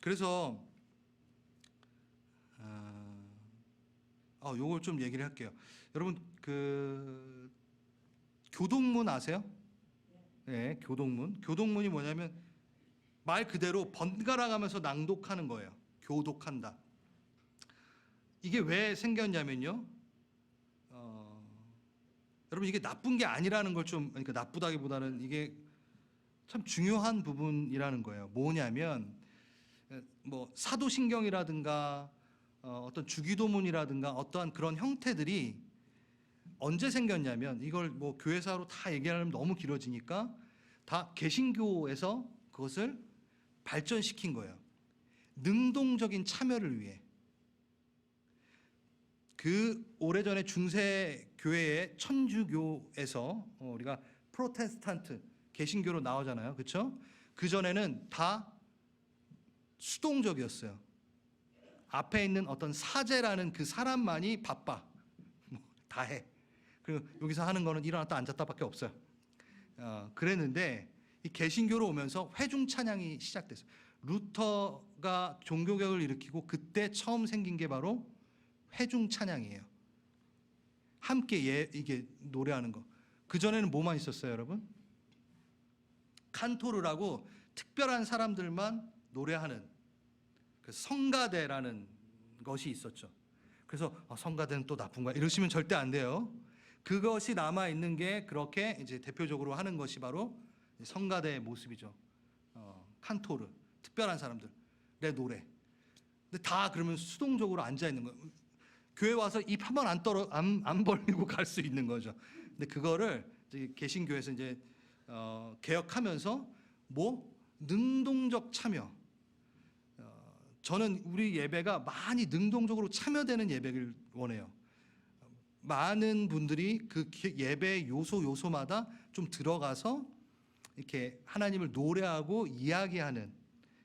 [SPEAKER 1] 그래서 요걸 좀 얘기를 할게요. 여러분 그 교동문 아세요? 네, 교동문. 교동문이 뭐냐면 말 그대로 번갈아 가면서 낭독하는 거예요. 교독한다. 이게 왜 생겼냐면요. 여러분 이게 나쁜 게 아니라는 걸 좀, 그러니까 나쁘다기보다는 이게 참 중요한 부분이라는 거예요. 뭐냐면 뭐 사도신경이라든가 어떤 주기도문이라든가 어떠한 그런 형태들이 언제 생겼냐면, 이걸 뭐 교회사로 다 얘기하려면 너무 길어지니까 다 개신교에서 그것을 발전시킨 거예요. 능동적인 참여를 위해. 그 오래전에 중세 교회의 천주교에서 우리가 프로테스탄트 개신교로 나오잖아요, 그렇죠? 그 전에는 다 수동적이었어요. 앞에 있는 어떤 사제라는 그 사람만이 바빠, 다 해. 그리고 여기서 하는 거는 일어났다 앉았다밖에 없어요. 그랬는데 이 개신교로 오면서 회중 찬양이 시작됐어요. 루터가 종교개혁을 일으키고 그때 처음 생긴 게 바로 회중 찬양이에요. 함께 이게 노래하는 거. 그 전에는 뭐만 있었어요, 여러분? 칸토르라고 특별한 사람들만 노래하는 그 성가대라는 것이 있었죠. 그래서 성가대는 또 나쁜 거야 이러시면 절대 안 돼요. 그것이 남아 있는 게 그렇게 이제 대표적으로 하는 것이 바로 성가대의 모습이죠. 칸토르, 특별한 사람들의 노래. 근데 다 그러면 수동적으로 앉아 있는 거예요. 교회 와서 입 한 번 안 벌리고 갈 수 있는 거죠. 근데 그거를 이제 개신교에서 이제 개혁하면서 뭐 능동적 참여. 저는 우리 예배가 많이 능동적으로 참여되는 예배를 원해요. 많은 분들이 그 예배 요소마다 좀 들어가서 이렇게 하나님을 노래하고 이야기하는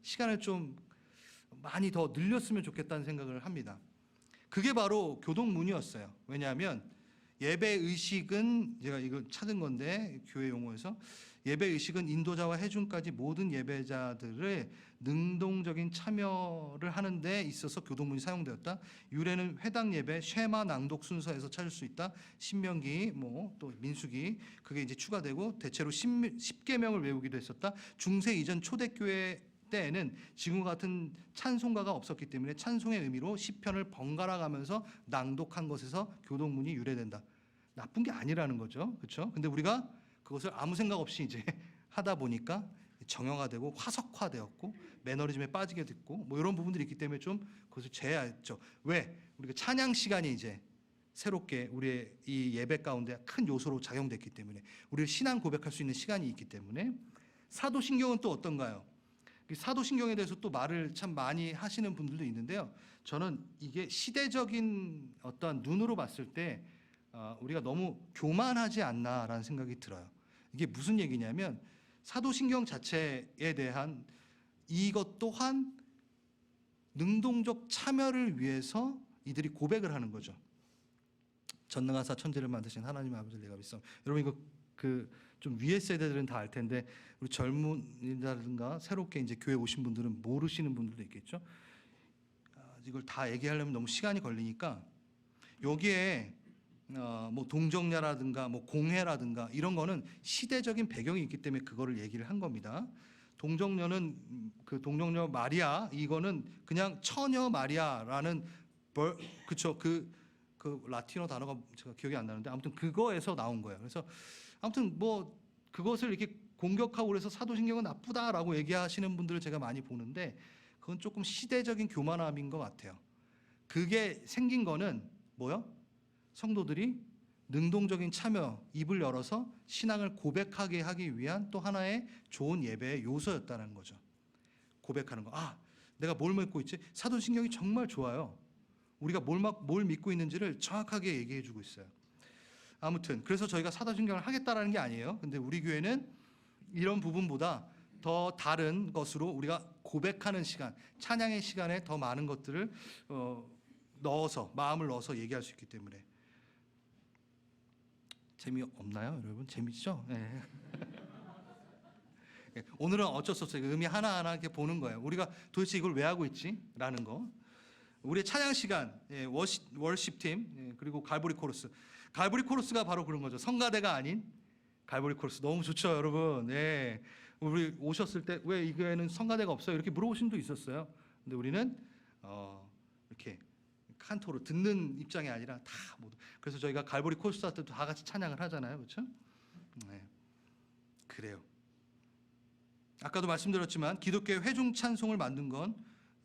[SPEAKER 1] 시간을 좀 많이 더 늘렸으면 좋겠다는 생각을 합니다. 그게 바로 교동문이었어요. 왜냐하면 예배 의식은, 제가 이거 찾은 건데 교회 용어에서, 예배 의식은 인도자와 회중까지 모든 예배자들의 능동적인 참여를 하는 데 있어서 교동문이 사용되었다. 유래는 회당 예배 쉐마 낭독 순서에서 찾을 수 있다. 신명기 또 민수기 그게 이제 추가되고 대체로 10계명을 외우기도 했었다. 중세 이전 초대교회 때에는 지금과 같은 찬송가가 없었기 때문에 찬송의 의미로 시편을 번갈아 가면서 낭독한 것에서 교동문이 유래된다. 나쁜 게 아니라는 거죠, 그렇죠? 근데 우리가 그것을 아무 생각 없이 이제 하다 보니까 정형화되고 화석화되었고 매너리즘에 빠지게 됐고 뭐 이런 부분들이 있기 때문에 좀 그것을 제어했죠. 왜? 우리가 찬양 시간이 이제 새롭게 우리의 이 예배 가운데 큰 요소로 작용됐기 때문에, 우리를 신앙 고백할 수 있는 시간이 있기 때문에. 사도신경은 또 어떤가요? 사도신경에 대해서 또 말을 참 많이 하시는 분들도 있는데요. 저는 이게 시대적인 어떤 눈으로 봤을 때 우리가 너무 교만하지 않나라는 생각이 들어요. 이게 무슨 얘기냐면 사도신경 자체에 대한 이것 또한 능동적 참여를 위해서 이들이 고백을 하는 거죠. 전능하사 천지를 만드신 하나님 아버지를 내가 믿습니다. 여러분 이거 좀 위에 세대들은 다 알 텐데 우리 젊은이라든가 새롭게 이제 교회 오신 분들은 모르시는 분들도 있겠죠. 이걸 다 얘기하려면 너무 시간이 걸리니까 여기에 뭐 동정녀라든가 뭐 공회라든가 이런 거는 시대적인 배경이 있기 때문에 그거를 얘기를 한 겁니다. 동정녀는 그 동정녀 마리아, 이거는 그냥 처녀 마리아라는 그쵸, 그 그 라틴어 단어가 제가 기억이 안 나는데 아무튼 그거에서 나온 거예요. 그래서 아무튼 뭐 그것을 이렇게 공격하고 그래서 사도신경은 나쁘다라고 얘기하시는 분들을 제가 많이 보는데 그건 조금 시대적인 교만함인 것 같아요. 그게 생긴 거는 뭐요? 성도들이 능동적인 참여, 입을 열어서 신앙을 고백하게 하기 위한 또 하나의 좋은 예배의 요소였다는 거죠. 고백하는 거. 아, 내가 뭘 믿고 있지? 사도신경이 정말 좋아요. 우리가 뭘 믿고 있는지를 정확하게 얘기해 주고 있어요. 아무튼 그래서 저희가 사도신경을 하겠다라는 게 아니에요. 근데 우리 교회는 이런 부분보다 더 다른 것으로 우리가 고백하는 시간, 찬양의 시간에 더 많은 것들을 넣어서 마음을 넣어서 얘기할 수 있기 때문에. 재미없나요, 여러분? 재밌죠? 네. 오늘은 어쩔 수 없어요. 의미 하나하나 이렇게 보는 거예요. 우리가 도대체 이걸 왜 하고 있지? 라는 거. 우리의 찬양 시간, 월십 팀, 그리고 갈보리 코러스. 갈보리 코러스가 바로 그런 거죠. 성가대가 아닌 갈보리 코러스. 너무 좋죠, 여러분. 네. 우리 오셨을 때 왜 이 교회는 성가대가 없어요? 이렇게 물어보신 분도 있었어요. 근데 우리는 이렇게 칸토로 듣는 입장이 아니라 다 모두. 그래서 저희가 갈보리 코러스 때도 다 같이 찬양을 하잖아요, 그렇죠? 네. 그래요. 아까도 말씀드렸지만 기독교의 회중 찬송을 만든 건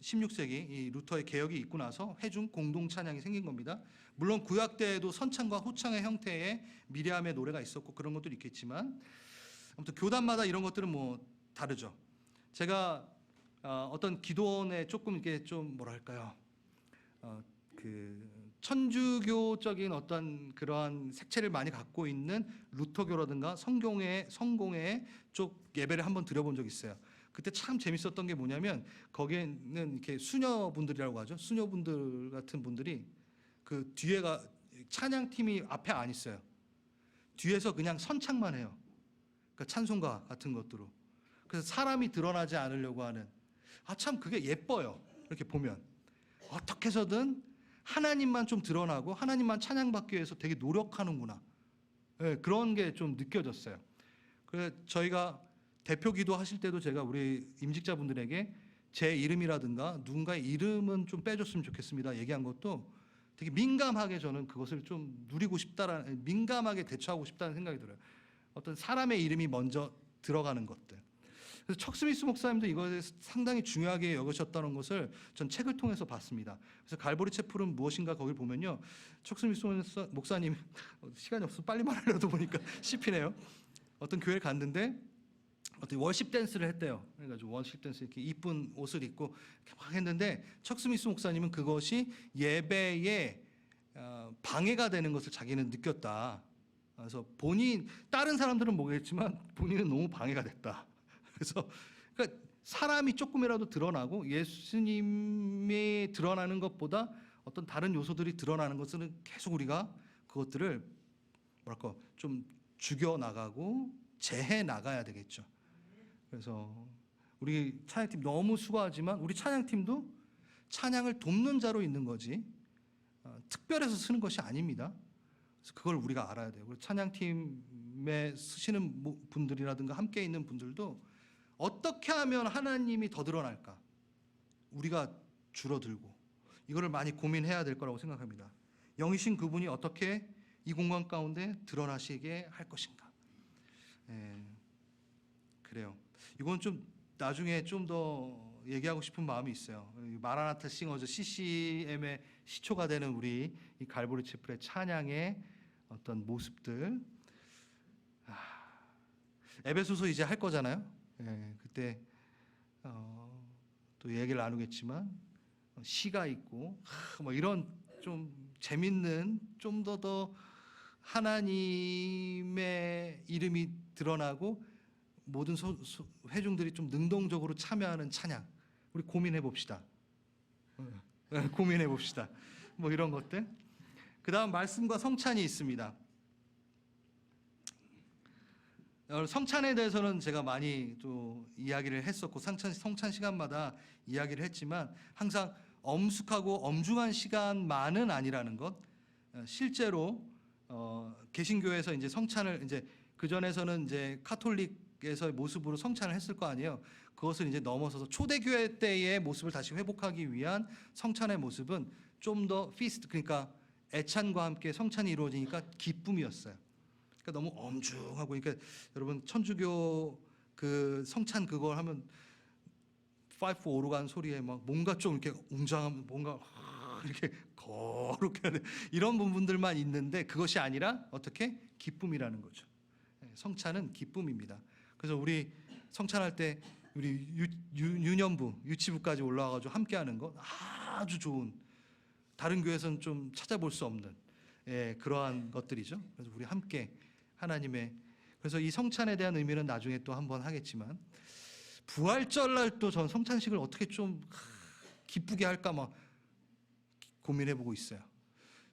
[SPEAKER 1] 16세기 이 루터의 개혁이 있고 나서 회중 공동 찬양이 생긴 겁니다. 물론 구약 때에도 선창과 호창의 형태의 미리암의 노래가 있었고 그런 것도 있겠지만 아무튼 교단마다 이런 것들은 뭐 다르죠. 제가 어떤 기도원에 조금 이게 좀 뭐랄까요, 그 천주교적인 어떤 그러한 색채를 많이 갖고 있는 루터교라든가 성공회 쪽 예배를 한번 드려본 적이 있어요. 그때 참 재밌었던 게 뭐냐면 거기에는 이렇게 수녀분들이라고 하죠. 수녀분들 같은 분들이 그 뒤에가 찬양팀이 앞에 안 있어요. 뒤에서 그냥 선창만 해요. 그러니까 찬송가 같은 것들로. 그래서 사람이 드러나지 않으려고 하는. 참 그게 예뻐요. 이렇게 보면 어떻게 해서든 하나님만 좀 드러나고 하나님만 찬양받기 위해서 되게 노력하는구나. 네, 그런 게 좀 느껴졌어요. 그래서 저희가 대표 기도하실 때도 제가 우리 임직자분들에게 제 이름이라든가 누군가의 이름은 좀 빼줬으면 좋겠습니다. 얘기한 것도 되게 민감하게 저는 그것을 좀 누리고 싶다라는, 민감하게 대처하고 싶다는 생각이 들어요. 어떤 사람의 이름이 먼저 들어가는 것들. 그래서 척스미스 목사님도 이거에 대해서 상당히 중요하게 여기셨다는 것을 전 책을 통해서 봤습니다. 그래서 갈보리 채플은 무엇인가 거길 보면요, 척스미스 목사님 시간이 없어서 빨리 말하려다 보니까 씹히네요. 어떤 교회를 갔는데 어떤 월십 댄스를 했대요. 그래가지고 월십 댄스 이렇게 이쁜 옷을 입고 이렇게 막 했는데 척스미스 목사님은 그것이 예배에 방해가 되는 것을 자기는 느꼈다. 그래서 다른 사람들은 모르겠지만 본인은 너무 방해가 됐다. 그래서 그러니까 사람이 조금이라도 드러나고 예수님이 드러나는 것보다 어떤 다른 요소들이 드러나는 것은 계속 우리가 그것들을 뭐랄까 좀 죽여 나가고 제해 나가야 되겠죠. 그래서 우리 찬양팀 너무 수고하지만 우리 찬양팀도 찬양을 돕는 자로 있는 거지 특별해서 쓰는 것이 아닙니다. 그래서 그걸 우리가 알아야 돼요. 찬양팀에 쓰시는 분들이라든가 함께 있는 분들도 어떻게 하면 하나님이 더 드러날까? 우리가 줄어들고 이거를 많이 고민해야 될 거라고 생각합니다. 영이신 그분이 어떻게 이 공간 가운데 드러나시게 할 것인가? 그래요. 이건 좀 나중에 좀 더 얘기하고 싶은 마음이 있어요. 마라나타 싱어즈 CCM의 시초가 되는 우리 이 갈보리 채플의 찬양의 어떤 모습들. 에베소서 이제 할 거잖아요. 그때 또 얘기를 나누겠지만 시가 있고 뭐 이런 좀 재밌는 좀 더 하나님의 이름이 드러나고 모든 회중들이 좀 능동적으로 참여하는 찬양 우리 고민해 봅시다. 고민해 봅시다. 뭐 이런 것들. 그다음 말씀과 성찬이 있습니다. 성찬에 대해서는 제가 많이 또 이야기를 했었고 성찬 시간마다 이야기를 했지만 항상 엄숙하고 엄중한 시간만은 아니라는 것. 실제로 개신교에서 이제 성찬을 이제 그 전에서는 이제 카톨릭에서의 모습으로 성찬을 했을 거 아니에요. 그것을 이제 넘어서서 초대교회 때의 모습을 다시 회복하기 위한 성찬의 모습은 좀 더 피스트, 그러니까 애찬과 함께 성찬이 이루어지니까 기쁨이었어요. 그러니까 너무 엄중하고, 그러니까 여러분 천주교 그 성찬 그걸 하면 5 오르간 소리에 막 뭔가 좀 이렇게 웅장한, 뭔가 이렇게 거룩해야 돼, 이런 부분들만 있는데 그것이 아니라 어떻게 기쁨이라는 거죠. 성찬은 기쁨입니다. 그래서 우리 성찬할 때 우리 유년부, 유치부까지 올라와가지고 함께하는 거 아주 좋은, 다른 교회에서는 좀 찾아볼 수 없는 그러한 것들이죠. 그래서 우리 함께 하나님의, 그래서 이 성찬에 대한 의미는 나중에 또 한번 하겠지만, 부활절날 또 전 성찬식을 어떻게 좀 기쁘게 할까 막 고민해보고 있어요.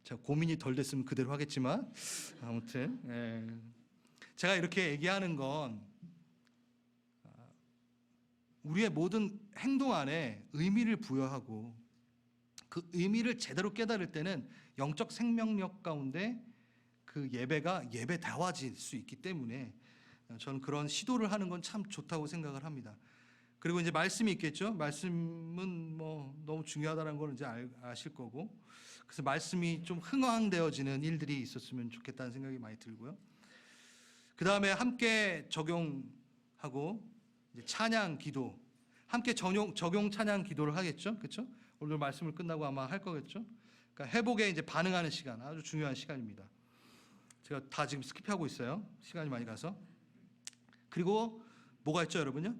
[SPEAKER 1] 제가 고민이 덜 됐으면 그대로 하겠지만, 아무튼 제가 이렇게 얘기하는 건 우리의 모든 행동 안에 의미를 부여하고, 그 의미를 제대로 깨달을 때는 영적 생명력 가운데 그 예배가 예배다워질 수 있기 때문에 저는 그런 시도를 하는 건 참 좋다고 생각을 합니다. 그리고 이제 말씀이 있겠죠. 말씀은 뭐 너무 중요하다는 걸 이제 아실 거고, 그래서 말씀이 좀 흥황되어지는 일들이 있었으면 좋겠다는 생각이 많이 들고요. 그 다음에 함께 적용하고 이제 찬양 기도, 함께 적용 찬양 기도를 하겠죠, 그렇죠? 오늘 말씀을 끝나고 아마 할 거겠죠. 그러니까 회복에 이제 반응하는 시간, 아주 중요한 시간입니다. 제가 다 지금 스킵하고 있어요. 시간이 많이 가서. 그리고 뭐가 있죠, 여러분요?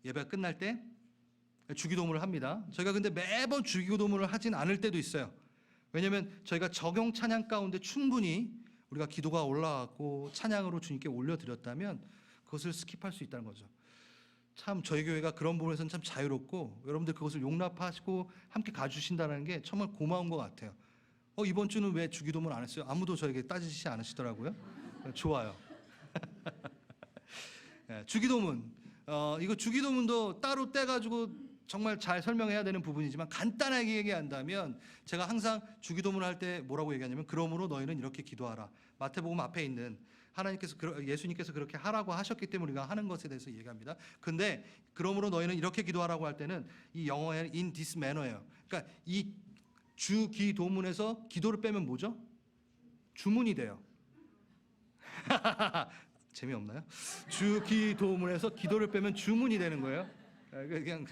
[SPEAKER 1] 예배가 끝날 때 주기도문을 합니다. 저희가 근데 매번 주기도문을 하진 않을 때도 있어요. 왜냐하면 저희가 적용 찬양 가운데 충분히 우리가 기도가 올라왔고 찬양으로 주님께 올려드렸다면 그것을 스킵할 수 있다는 거죠. 참 저희 교회가 그런 부분에서는 참 자유롭고, 여러분들 그것을 용납하시고 함께 가주신다는 게 정말 고마운 것 같아요. 이번 주는 왜 주기도문 안 했어요? 아무도 저에게 따지지 않으시더라고요. 좋아요. 주기도문, 이거 주기도문도 따로 떼가지고 정말 잘 설명해야 되는 부분이지만, 간단하게 얘기한다면 제가 항상 주기도문을 할 때 뭐라고 얘기하냐면, 그러므로 너희는 이렇게 기도하라. 마태복음 앞에 있는 하나님께서, 예수님께서 그렇게 하라고 하셨기 때문에 우리가 하는 것에 대해서 얘기합니다. 근데 그러므로 너희는 이렇게 기도하라고 할 때는 이 영어에는 in this manner예요. 그러니까 이 주기도문에서 기도를 빼면 뭐죠? 주문이 돼요. 재미없나요? 주기도문에서 기도를 빼면 주문이 되는 거예요. 그냥,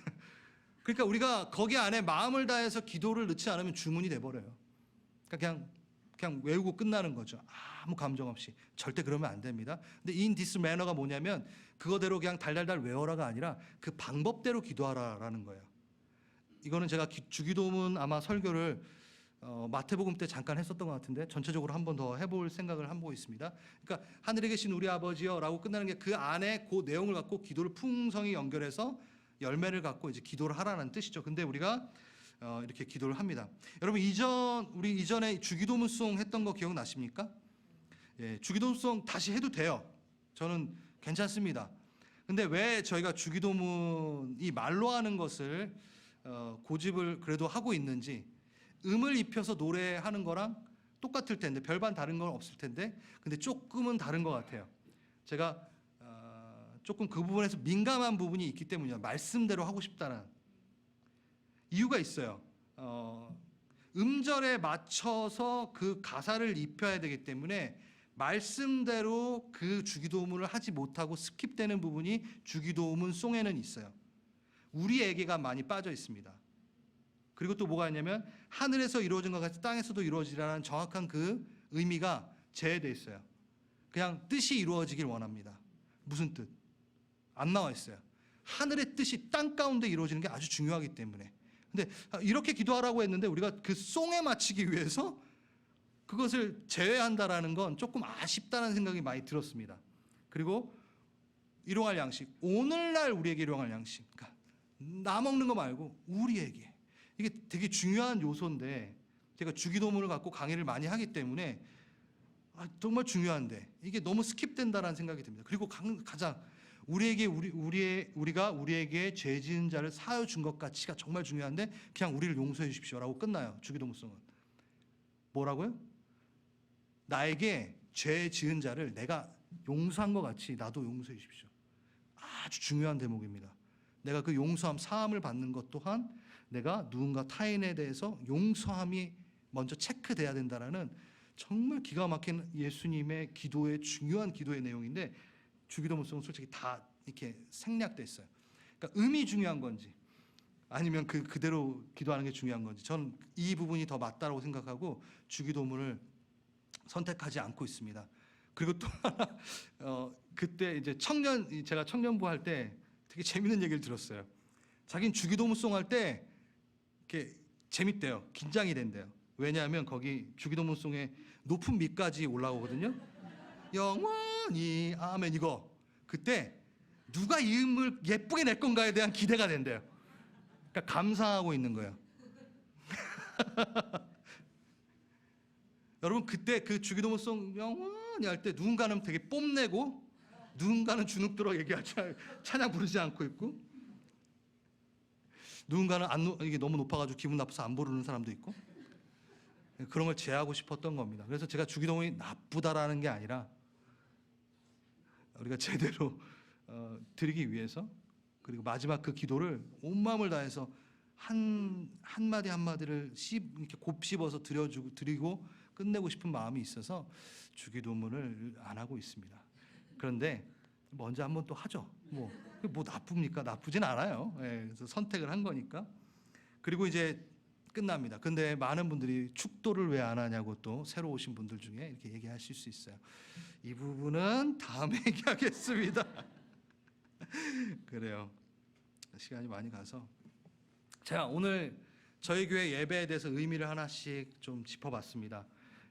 [SPEAKER 1] 그러니까 우리가 거기 안에 마음을 다해서 기도를 넣지 않으면 주문이 돼버려요. 그러니까 그냥 외우고 끝나는 거죠. 아무 감정 없이. 절대 그러면 안 됩니다. 근데 in this manner가 뭐냐면 그거대로 그냥 달달달 외워라가 아니라 그 방법대로 기도하라라는 거예요. 이거는 제가 주기도문 아마 설교를 마태복음 때 잠깐 했었던 것 같은데 전체적으로 한 번 더 해볼 생각을 하고 있습니다. 그러니까 하늘에 계신 우리 아버지여 라고 끝나는 게 그 안에 그 내용을 갖고 기도를 풍성히 연결해서 열매를 갖고 이제 기도를 하라는 뜻이죠. 근데 우리가 이렇게 기도를 합니다. 여러분 우리 이전에 주기도문송 했던 거 기억나십니까? 예, 주기도문송 다시 해도 돼요. 저는 괜찮습니다. 근데 왜 저희가 주기도문이 말로 하는 것을 고집을 그래도 하고 있는지, 음을 입혀서 노래하는 거랑 똑같을 텐데 별반 다른 건 없을 텐데 근데 조금은 다른 것 같아요. 제가 조금 그 부분에서 민감한 부분이 있기 때문이에요. 말씀대로 하고 싶다는 이유가 있어요. 음절에 맞춰서 그 가사를 입혀야 되기 때문에 말씀대로 그 주기도문을 하지 못하고 스킵되는 부분이 주기도문 송에는 있어요. 우리에게가 많이 빠져 있습니다. 그리고 또 뭐가 있냐면 하늘에서 이루어진 것 같이 땅에서도 이루어지라는 정확한 그 의미가 제외되어 있어요. 그냥 뜻이 이루어지길 원합니다. 무슨 뜻? 안 나와 있어요. 하늘의 뜻이 땅 가운데 이루어지는 게 아주 중요하기 때문에. 근데 이렇게 기도하라고 했는데 우리가 그 송에 맞추기 위해서 그것을 제외한다라는 건 조금 아쉽다는 생각이 많이 들었습니다. 그리고 일용할 양식, 오늘날 우리에게 일용할 양식, 그러니까 나 먹는 거 말고 우리에게, 이게 되게 중요한 요소인데 제가 주기도문을 갖고 강의를 많이 하기 때문에 정말 중요한데 이게 너무 스킵된다라는 생각이 듭니다. 그리고 가장 우리가 우리에게 죄 지은 자를 사하여 준 것 가치가 정말 중요한데 그냥 우리를 용서해 주십시오라고 끝나요. 주기도문송은 뭐라고요? 나에게 죄 지은 자를 내가 용서한 것 같이 나도 용서해 주십시오. 아주 중요한 대목입니다. 내가 그 용서함, 사함을 받는 것 또한 내가 누군가 타인에 대해서 용서함이 먼저 체크돼야 된다라는 정말 기가 막힌 예수님의 기도의 중요한 기도의 내용인데 주기도문송은 솔직히 다 이렇게 생략됐어요. 그러니까 음이 중요한 건지 아니면 그대로 기도하는 게 중요한 건지 저는 이 부분이 더 맞다고 생각하고 주기도문을 선택하지 않고 있습니다. 그리고 또 하나 그때 이제 제가 청년부 할 때 되게 재밌는 얘기를 들었어요. 자기는 주기도문송 할 때 이렇게 재밌대요. 긴장이 된대요. 왜냐하면 거기 주기도문송에 높은 미까지 올라오거든요. 영원히 아멘 이거 그때 누가 이 음을 예쁘게 낼 건가에 대한 기대가 된대요. 그러니까 감상하고 있는 거예요. 여러분 그때 그 주기도문송 영원히 할 때 누군가는 되게 뽐내고 누군가는 주눅들어 얘기하지 찬양 부르지 않고 있고 누군가는 이게 너무 높아가지고 기분 나빠서 안 부르는 사람도 있고 그런 걸 제하고 싶었던 겁니다. 그래서 제가 주기도문이 나쁘다라는 게 아니라 우리가 제대로 드리기 위해서 그리고 마지막 그 기도를 온 마음을 다해서 한 마디 한 마디를 이렇게 곱씹어서 드리고 끝내고 싶은 마음이 있어서 주기도문을 안 하고 있습니다. 그런데 먼저 한번 또 하죠. 뭐 나쁩니까? 나쁘진 않아요. 예, 그래서 선택을 한 거니까. 그리고 이제 끝납니다. 근데 많은 분들이 축도를 왜 안 하냐고 또 새로 오신 분들 중에 이렇게 얘기하실 수 있어요. 이 부분은 다음에 얘기하겠습니다. 그래요. 시간이 많이 가서 제가 오늘 저희 교회 예배에 대해서 의미를 하나씩 좀 짚어봤습니다.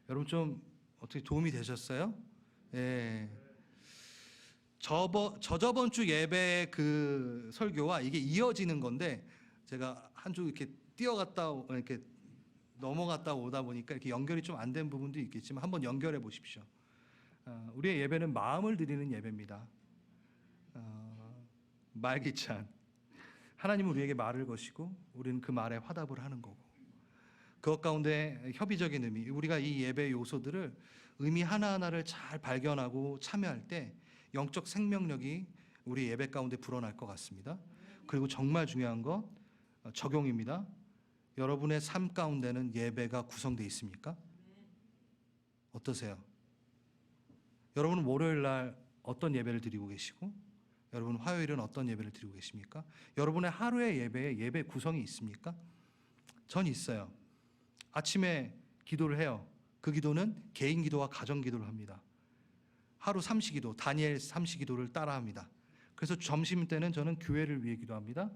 [SPEAKER 1] 여러분 좀 어떻게 도움이 되셨어요? 예. 저번 주 예배 그 설교와 이게 이어지는 건데 제가 한 주 이렇게 이렇게 넘어갔다 오다 보니까 이렇게 연결이 좀 안 된 부분도 있겠지만 한번 연결해 보십시오. 우리의 예배는 마음을 드리는 예배입니다. 말기찬 하나님은 우리에게 말을 거시고 우리는 그 말에 화답을 하는 거고 그것 가운데 협의적인 의미 우리가 이 예배 요소들을 의미 하나하나를 잘 발견하고 참여할 때 영적 생명력이 우리 예배 가운데 불어날 것 같습니다. 그리고 정말 중요한 건 적용입니다. 여러분의 삶 가운데는 예배가 구성되어 있습니까? 어떠세요? 여러분은 월요일 날 어떤 예배를 드리고 계시고 여러분 화요일은 어떤 예배를 드리고 계십니까? 여러분의 하루의 예배에 예배 구성이 있습니까? 전 있어요. 아침에 기도를 해요. 그 기도는 개인 기도와 가정 기도를 합니다. 하루 삼시기도, 다니엘 삼시기도를 따라합니다. 그래서 점심 때는 저는 교회를 위해 기도합니다.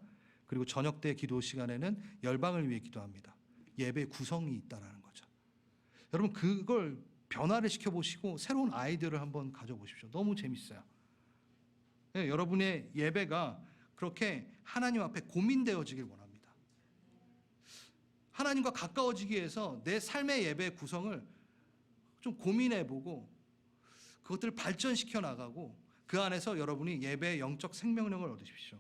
[SPEAKER 1] 그리고 저녁 때 기도 시간에는 열방을 위해 기도합니다. 예배 구성이 있다라는 거죠. 여러분 그걸 변화를 시켜보시고 새로운 아이디어를 한번 가져보십시오. 너무 재밌어요. 네, 여러분의 예배가 그렇게 하나님 앞에 고민되어지길 원합니다. 하나님과 가까워지기 위해서 내 삶의 예배 구성을 좀 고민해보고 그것들을 발전시켜 나가고 그 안에서 여러분이 예배의 영적 생명력을 얻으십시오.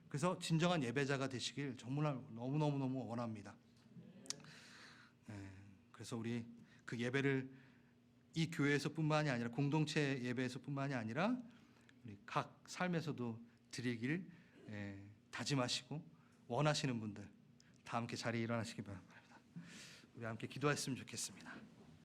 [SPEAKER 1] 그래서 진정한 예배자가 되시길 정말 너무너무 원합니다. 그래서 우리 그 예배를 이 교회에서뿐만이 아니라 공동체 예배에서뿐만이 아니라 우리 각 삶에서도 드리길 다짐하시고 원하시는 분들 다 함께 자리에 일어나시기 바랍니다. 우리 함께 기도했으면 좋겠습니다.